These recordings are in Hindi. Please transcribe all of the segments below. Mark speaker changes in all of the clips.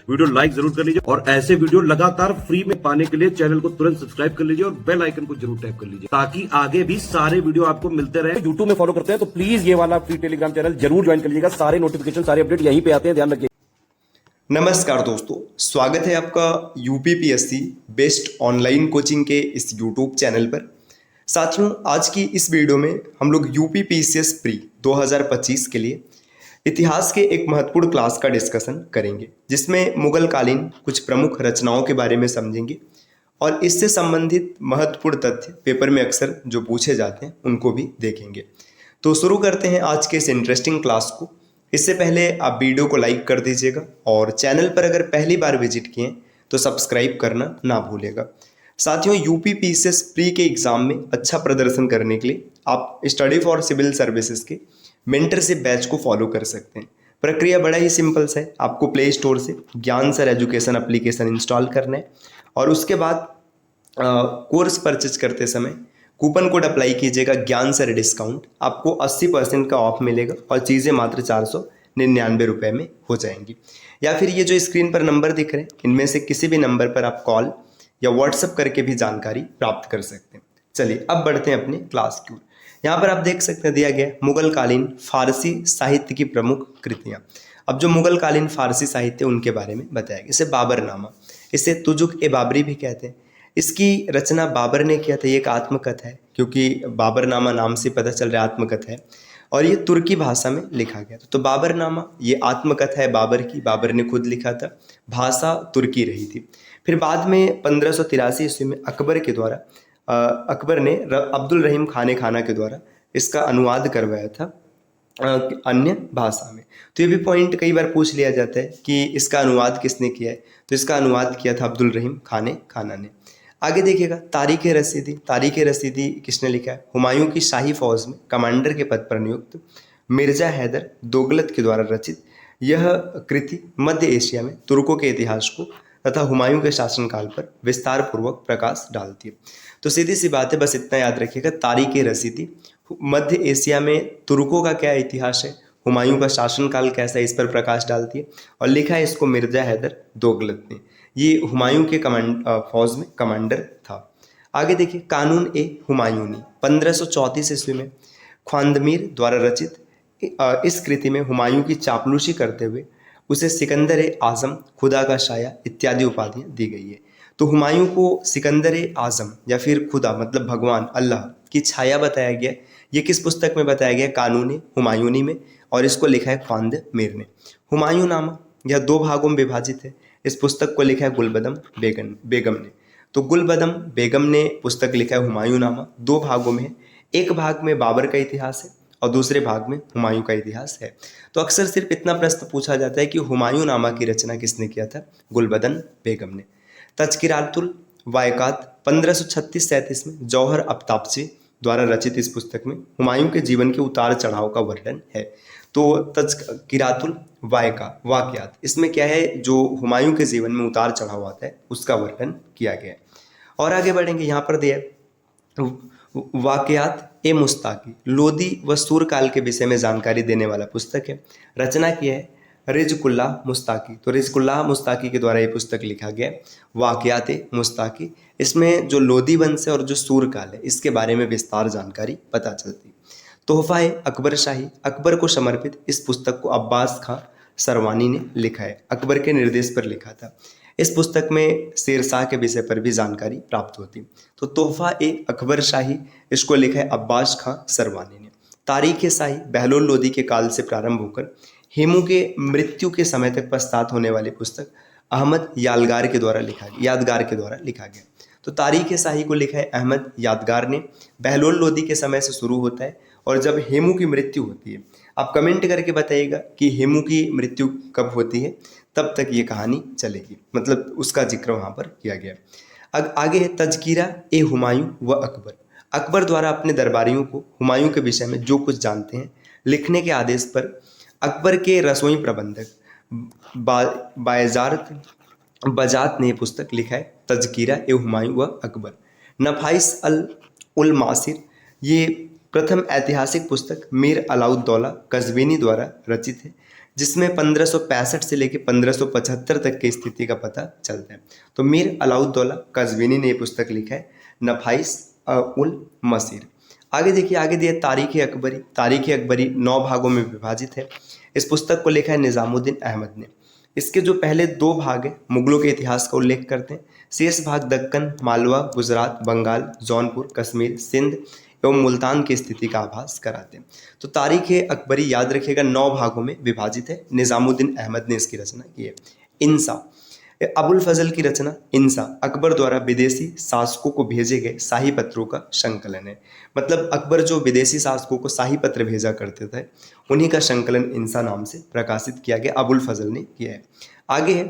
Speaker 1: वीडियो लाइक जरूर कर लीजिए और ऐसे वीडियो लगातार फ्री में पाने के लिए चैनल को तुरंत सब्सक्राइब कर लीजिए और बेल आइकन को जरूर टैप कर लीजिए ताकि आगे भी सारे वीडियो आपको मिलते रहे। यूट्यूब में फॉलो करते हैं तो प्लीज ये वाला फ्री टेलीग्राम चैनल जरूर ज्वाइन कर लीजिएगा। सारे नोटिफिकेशन सारे अपडेट यहीं पे आते हैं, ध्यान रखिए।
Speaker 2: नमस्कार दोस्तों, स्वागत है आपका यूपीपीएससी बेस्ट ऑनलाइन कोचिंग के इस यूट्यूब चैनल पर। साथियों, आज की इस वीडियो में हम लोग यूपीपीसीएस प्री 2025 के लिए इतिहास के एक महत्वपूर्ण क्लास का डिस्कशन करेंगे, जिसमें मुगल कालीन कुछ प्रमुख रचनाओं के बारे में समझेंगे और इससे संबंधित महत्वपूर्ण तथ्य पेपर में अक्सर जो पूछे जाते हैं उनको भी देखेंगे। तो शुरू करते हैं आज के इस इंटरेस्टिंग क्लास को। इससे पहले आप वीडियो को लाइक कर दीजिएगा और चैनल पर अगर पहली बार विजिट किए तो सब्सक्राइब करना ना भूलिएगा। साथियों, यूपीपीसीएस प्री के एग्जाम में अच्छा प्रदर्शन करने के लिए आप स्टडी फॉर सिविल सर्विसेज के मेंटरशिप बैच को फॉलो कर सकते हैं। प्रक्रिया बड़ा ही सिंपल सा है। आपको प्ले स्टोर से ज्ञान सर एजुकेशन एप्लीकेशन इंस्टॉल करना है और उसके बाद कोर्स परचेज करते समय कूपन कोड अप्लाई कीजिएगा ज्ञान सर डिस्काउंट। आपको 80% का ऑफ मिलेगा और चीज़ें मात्र 499 रुपये में हो जाएंगी। या फिर ये जो स्क्रीन पर नंबर दिख रहे हैं, इनमें से किसी भी नंबर पर आप कॉल या व्हाट्सएप करके भी जानकारी प्राप्त कर सकते हैं। चलिए अब बढ़ते हैं अपने क्लास की ओर। यहाँ पर आप देख सकते हैं दिया गया मुगल कालीन फारसी साहित्य की प्रमुख कृतियाँ। अब जो मुगल कालीन फारसी साहित्य उनके बारे में बताया गया। इसे बाबरनामा, इसे तुजुक ए बाबरी भी कहते हैं। इसकी रचना बाबर ने किया था। ये एक आत्मकथा है, क्योंकि बाबरनामा नाम से पता चल रहा है आत्मकथा है और ये तुर्की भाषा में लिखा गया था। तो बाबरनामा ये आत्मकथा है बाबर की, बाबर ने खुद लिखा था, भाषा तुर्की रही थी। फिर बाद में 1583 ईस्वी में अकबर के द्वारा अकबर ने अब्दुल रहीम खाना के द्वारा इसका अनुवाद करवाया था अन्य भाषा में। तो ये भी पॉइंट कई बार पूछ लिया जाता है कि इसका अनुवाद किसने किया है। तो इसका अनुवाद किया था अब्दुल रहीम खाना ने। आगे देखिएगा तारीख रसीदी। तारीख रसीदी किसने लिखा है? हुमायूं की शाही फौज में कमांडर के पद पर नियुक्त मिर्जा हैदर दोगलत के द्वारा रचित यह कृति मध्य एशिया में तुर्कों के इतिहास को तथा हुमायूं के शासनकाल पर विस्तार पूर्वक प्रकाश डालती है। तो सीधी सी बात है, बस इतना याद रखिएगा, तारीख रसीदी मध्य एशिया में तुर्कों का क्या इतिहास है, हुमायूं का शासनकाल कैसा है, इस पर प्रकाश डालती है। और लिखा है इसको मिर्जा हैदर दोगलत ने। ये हुमायूं के फौज में कमांडर था। आगे देखिए कानून ए हुमायूनी 1534 ईस्वी में ख्वांदमीर द्वारा रचित इस कृति में हुमायूं की चापलूसी करते हुए उसे सिकंदर ए आजम, खुदा का शाया इत्यादि उपाधियां दी गई है। तो हुमायूं को सिकंदर ए आजम या फिर खुदा मतलब भगवान अल्लाह की छाया बताया गया। ये किस पुस्तक में बताया गया? कानून ए हुमायूनी में, और इसको लिखा है ख्वांदमीर ने। हुमायूं नामा यह 2 भागों में विभाजित है। इस पुस्तक को लिखा है गुलबदम बेगम ने। तो गुलबदम बेगम ने पुस्तक लिखा है हुमायूं नामा। 2 भागों में है। एक भाग में बाबर का इतिहास है और दूसरे भाग में हुमायूं का इतिहास है। तो अक्सर सिर्फ इतना प्रश्न पूछा जाता है कि हुमायूं नामा की रचना किसने किया था? गुलबदन बेगम ने। तज़किरातुल वायकात 1536-37 में जौहर अफ्ताबची द्वारा रचित इस पुस्तक में हुमायूं के जीवन के उतार चढ़ाव का वर्णन है। तो तज़किरातुल वाक़यात, इसमें क्या है, जो हुमायूं के जीवन में उतार चढ़ाव आता है उसका वर्णन किया गया है। और आगे बढ़ेंगे, यहाँ पर दिया वाक़यात ए मुस्ताकी लोदी व सूर काल के विषय में जानकारी देने वाला पुस्तक है। रचना की है रिज़कुल्लाह मुस्ताकी। तो रिज़कुल्लाह मुस्ताकी के द्वारा ये पुस्तक लिखा गया वाक़यात ए मुस्ताकी। इसमें जो लोदी वंश है और जो सूर काल है इसके बारे में विस्तार जानकारी पता चलती है। तोहफा ए अकबर शाही, अकबर को समर्पित इस पुस्तक को अब्बास खां सरवानी ने लिखा है। अकबर के निर्देश पर लिखा था। इस पुस्तक में शेरशाह के विषय पर भी जानकारी प्राप्त होती। तो तोहफा ए अकबर शाही, इसको लिखा है अब्बास खां सरवानी ने। तारीख शाही बहलोल लोदी के काल से प्रारंभ होकर हेमू के मृत्यु के समय तक पश्चात होने वाली पुस्तक अहमद यादगार के द्वारा लिखा गया। तो तारीख शाही को लिखा है अहमद यादगार ने। बहलोल लोदी के समय से शुरू होता है और जब हेमू की मृत्यु होती है, आप कमेंट करके बताइएगा कि हेमू की मृत्यु कब होती है, तब तक ये कहानी चलेगी, मतलब उसका जिक्र वहाँ पर किया गया। अब आगे है तज़किरा ए हुमायूं व अकबर। अकबर द्वारा अपने दरबारियों को हुमायूं के विषय में जो कुछ जानते हैं लिखने के आदेश पर अकबर के रसोई प्रबंधक बजात ने पुस्तक लिखा है तज़किरा ए हुमायूं व अकबर। नफाइस अल उल मासिर ये प्रथम ऐतिहासिक पुस्तक मीर अलाउद्दौला कज़वीनी द्वारा रचित है। जिसमें 1565 से लेकर 1575 तक की स्थिति का पता चलता है। तो मीर अलाउद्दौला कज़विनी ने ये पुस्तक लिखा है, नफाइस उल मसीर। आगे देखिए, आगे दिया तारीख़ अकबरी। तारीख़ अकबरी 9 भागों में विभाजित है। इस पुस्तक को लिखा है निज़ामुद्दीन अहमद ने। इसके जो पहले 2 भाग हैं मुगलों के इतिहास का उल्लेख करते हैं, शेष भाग दक्कन, मालवा, गुजरात, बंगाल, जौनपुर, कश्मीर, सिंध एवं मुल्तान की स्थिति का आभास कराते हैं। तो तारीख़ अकबरी याद रखिएगा 9 भागों में विभाजित है। निज़ामुद्दीन अहमद ने इसकी रचना की है। इंसा, अबुल फजल की रचना इंसा अकबर द्वारा विदेशी शासकों को भेजे गए शाही पत्रों का संकलन है। मतलब अकबर जो विदेशी शासकों को शाही पत्र भेजा करते थे, उन्हीं का संकलन इंसा नाम से प्रकाशित किया गया, अबुल फजल ने किया है। आगे है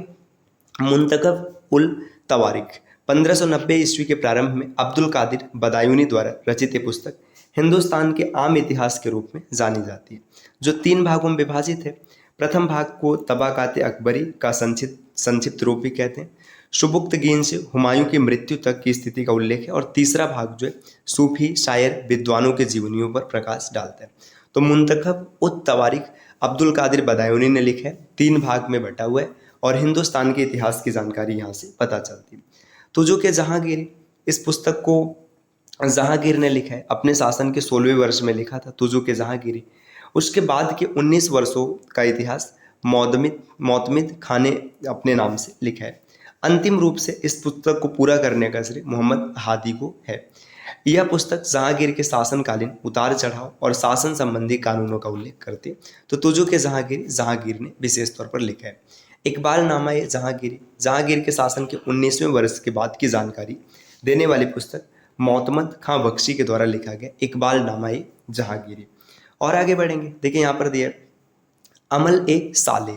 Speaker 2: मुंतखब उल तवारिख। 1590 ईस्वी के प्रारंभ में अब्दुल कादिर बदायूनी द्वारा रचित ये पुस्तक हिंदुस्तान के आम इतिहास के रूप में जानी जाती है, जो 3 भागों में विभाजित है। प्रथम भाग को तबाकात अकबरी का संक्षिप्त रूप भी कहते हैं। शुबुक्तगीन से हुमायूं की मृत्यु तक की स्थिति का उल्लेख है। और तीसरा भाग जो है सूफी शायर विद्वानों के जीवनियों पर प्रकाश डालता है। तो मुंतखब उत तवारिख अब्दुल कादिर बदायूनी ने लिखा है, 3 भाग में बटा हुआ है और हिंदुस्तान के इतिहास की जानकारी यहाँ से पता चलती है। तुजो के जहांगीर, इस पुस्तक को जहांगीर ने लिखा है, अपने शासन के 16वें वर्ष में लिखा था तुजो के जहांगीरी। उसके बाद के 19 वर्षों का इतिहास मोतमिद खान ने अपने नाम से लिखा है। अंतिम रूप से इस पुस्तक को पूरा करने का श्रेय मोहम्मद हादी को है। यह पुस्तक जहांगीर के शासनकालीन उतार चढ़ाव और शासन संबंधी कानूनों का उल्लेख करती है। तो तुजो के जहांगीर ने विशेष तौर पर लिखा है। इकबालनामा ए जहांगीरी, जहांगीर के शासन के 19वें वर्ष के बाद की जानकारी देने वाली पुस्तक मोतमद खां बख्शी के द्वारा लिखा गया इकबालनामा ए जहांगीरी। और आगे बढ़ेंगे, देखिए यहाँ पर दिया अमल ए साले,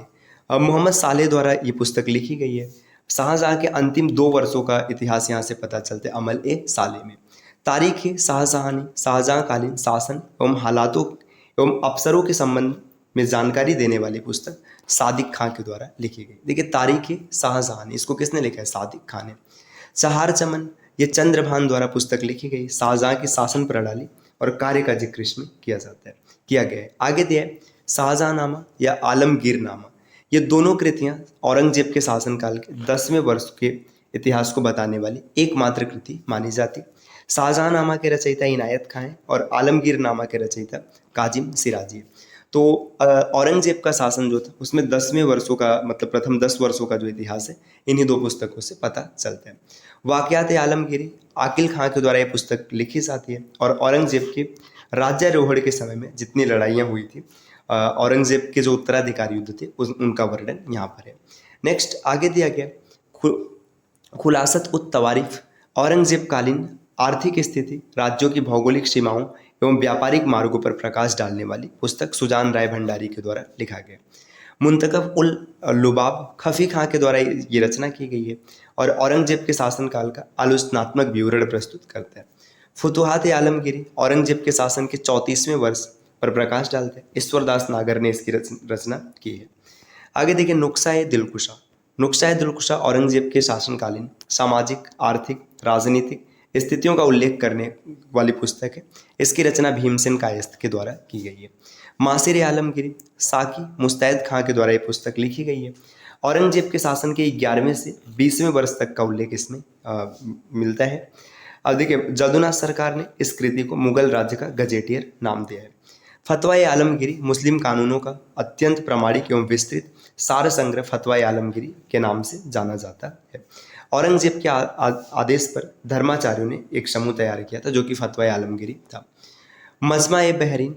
Speaker 2: मोहम्मद साले द्वारा ये पुस्तक लिखी गई है। शाहजहाँ के अंतिम 2 वर्षों का इतिहास यहाँ से पता चलता है अमल ए साले में। तारीख शाहजहानी, शाहजहाँ कालीन शासन एवं हालातों एवं अफसरों के संबंध में जानकारी देने वाली पुस्तक सादिक खां के द्वारा लिखी गई। देखिए तारीख शाहजहानी, इसको किसने लिखा है? सादिक खां ने। चहार चमन, ये चंद्रभान द्वारा पुस्तक लिखी गई। शाहजहाँ की शासन प्रणाली और कार्य का जिक्र इसमें किया गया है। आगे दिया है शाहजहाँनामा या आलमगीरनामा। ये दोनों कृतियां औरंगजेब के शासनकाल के 10वें वर्ष के इतिहास को बताने वाली एकमात्र कृति मानी जाती। शाहजहाँनामा के रचयिता इनायत खां हैं और आलमगीरनामा के रचयिता काजिम सिराजी है। तो औरंगजेब का शासन जो था उसमें 10वें वर्षों का, मतलब प्रथम 10 वर्षों का जो इतिहास है इन्हीं 2 पुस्तकों से पता चलता है। वाक़यात आलमगीरी आकिल खां के द्वारा ये पुस्तक लिखी जाती है और औरंगजेब के राज्यारोहण के समय में जितनी लड़ाइयाँ हुई थी, औरंगजेब के जो उत्तराधिकारी युद्ध थे उनका वर्णन यहाँ पर है। नेक्स्ट आगे दिया गया खुलासत उत तवारीफ, औरंगजेब कालीन आर्थिक स्थिति, राज्यों की भौगोलिक सीमाओं एवं व्यापारिक मार्गों पर प्रकाश डालने वाली पुस्तक सुजान राय भंडारी के द्वारा लिखा गया। मुंतखब उल लुबाब खफी खां के द्वारा ये रचना की गई है और औरंगजेब के शासनकाल का आलोचनात्मक विवरण प्रस्तुत करता है। फुतुहात आलमगीरी औरंगजेब के शासन के 34वें वर्ष पर प्रकाश डालते हैं। ईश्वरदास नागर ने इसकी रचना की है। आगे देखिए नुक्शा-ए दिलकुशा। नुक्शा-ए दिलकुशा औरंगजेब के शासनकालीन सामाजिक, आर्थिक, राजनीतिक स्थितियों का उल्लेख करने वाली पुस्तक है। इसकी रचना भीमसेन कायस्थ के द्वारा की गई है। मासिर आलमगीरी साकी मुस्तैद खां के द्वारा ये पुस्तक लिखी गई है। औरंगजेब के शासन के 11वें से 20वें वर्ष तक का उल्लेख इसमें मिलता है। अब देखिए जदुनाथ सरकार ने इस कृति को मुगल राज्य का गजेटियर नाम दिया है। फतवा-ए आलमगीरी मुस्लिम कानूनों का अत्यंत प्रामाणिक एवं विस्तृत सार संग्रह फतवा-ए आलमगीरी के नाम से जाना जाता है। औरंगजेब के आदेश पर धर्माचार्यों ने एक समूह तैयार किया था जो कि फतवा-ए आलमगीरी था। मजमा-ए बहरीन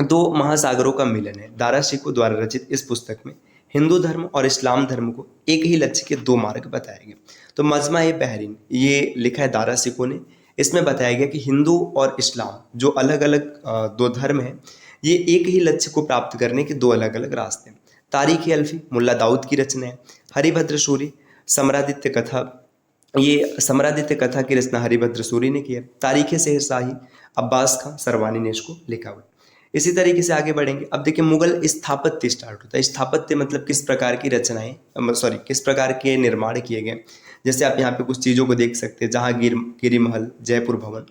Speaker 2: 2 महासागरों का मिलन है। दारा शिकोह द्वारा रचित इस पुस्तक में हिंदू धर्म और इस्लाम धर्म को एक ही लक्ष्य के 2 मार्ग बताए गए। तो मजमा-ए बहरीन ये लिखा है दारा शिकोह ने। इसमें बताया गया कि हिंदू और इस्लाम जो अलग अलग 2 धर्म हैं, ये एक ही लक्ष्य को प्राप्त करने के 2 अलग अलग रास्ते हैं। तारीख़ अल्फी मुल्ला दाऊद की रचना है। हरिभद्र सूरी समरादित्य कथा, ये समरादित्य कथा की रचना हरिभद्र सूरी ने की है। तारीख़ शहरशाही अब्बास खां सरवानी ने इसको लिखा हुआ। इसी तरीके से आगे बढ़ेंगे। अब देखिए मुगल स्थापत्य स्टार्ट होता है। स्थापत्य मतलब किस प्रकार की रचनाएं, किस प्रकार के निर्माण किए गए। जैसे आप यहाँ पे कुछ चीज़ों को देख सकते हैं, जहांगीरी महल, जयपुर भवन।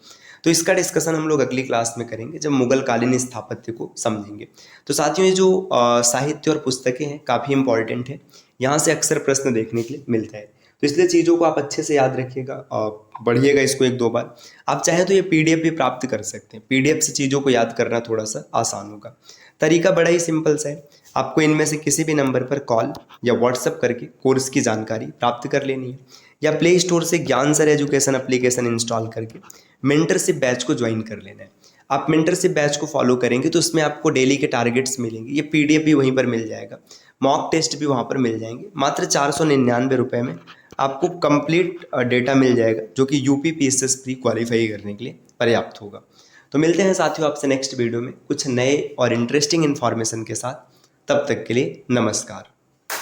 Speaker 2: तो इसका डिस्कशन हम लोग अगली क्लास में करेंगे जब मुगल कालीन स्थापत्य को समझेंगे। तो साथियों ये जो साहित्य और पुस्तकें हैं काफ़ी इंपॉर्टेंट है, यहाँ से अक्सर प्रश्न देखने के लिए मिलता है, तो इसलिए चीज़ों को आप अच्छे से याद रखिएगा और पढ़िएगा इसको 1-2 बार। आप चाहें तो ये PDF भी प्राप्त कर सकते हैं, PDF से चीज़ों को याद करना थोड़ा सा आसान होगा। तरीका बड़ा ही सिंपल सा है, आपको इनमें से किसी भी नंबर पर कॉल या व्हाट्सअप करके कोर्स की जानकारी प्राप्त कर लेनी है, या प्ले स्टोर से ज्ञान सर एजुकेशन एप्लीकेशन इंस्टॉल करके मेंटरशिप बैच को ज्वाइन कर लेना है। आप मेंटरशिप बैच को फॉलो करेंगे तो उसमें आपको डेली के टारगेट्स मिलेंगे, ये PDF भी वहीं पर मिल जाएगा, मॉक टेस्ट भी वहाँ पर मिल जाएंगे। मात्र 499 रुपये में आपको कंप्लीट डेटा मिल जाएगा जो कि UPPSS प्री क्वालिफाई करने के लिए पर्याप्त होगा। तो मिलते हैं साथियों आपसे नेक्स्ट वीडियो में कुछ नए और इंटरेस्टिंग इन्फॉर्मेशन के साथ। तब तक के लिए नमस्कार।